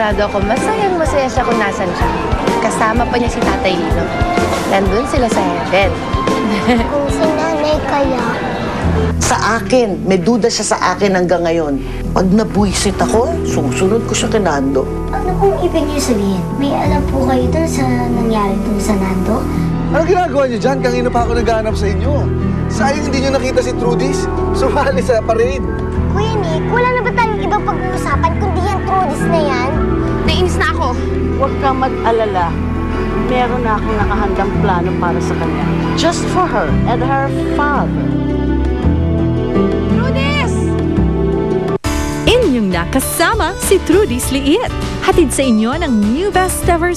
sigurado ako masayang-masaya siya kung nasan siya. Kasama pa niya si Tatay Lino. Nandun sila sa heaven. Kung si nanay kaya. Sa akin, may duda siya sa akin hanggang ngayon. Pag nabuisit ako, susunod ko siya kay Nando. Ano pong ibig niyo sabihin? May alam po kayo dun sa nangyari dun sa Nando? Ano ginagawa niyo dyan? Kanina pa ako naghahanap sa inyo. Sayang hindi niyo nakita si Trudis. Sumali sa parade. Kuya Nick, wala na ba tayong ibang pag-uusapan kundi yung Trudis na yan? Nainis na ako. Huwag kang mag-alala. Meron na akong nakahandang plano para sa kanya. Just for her and her father. Trudis! Inyong nakasama si Trudis Liit. Hatid sa inyo ng new best ever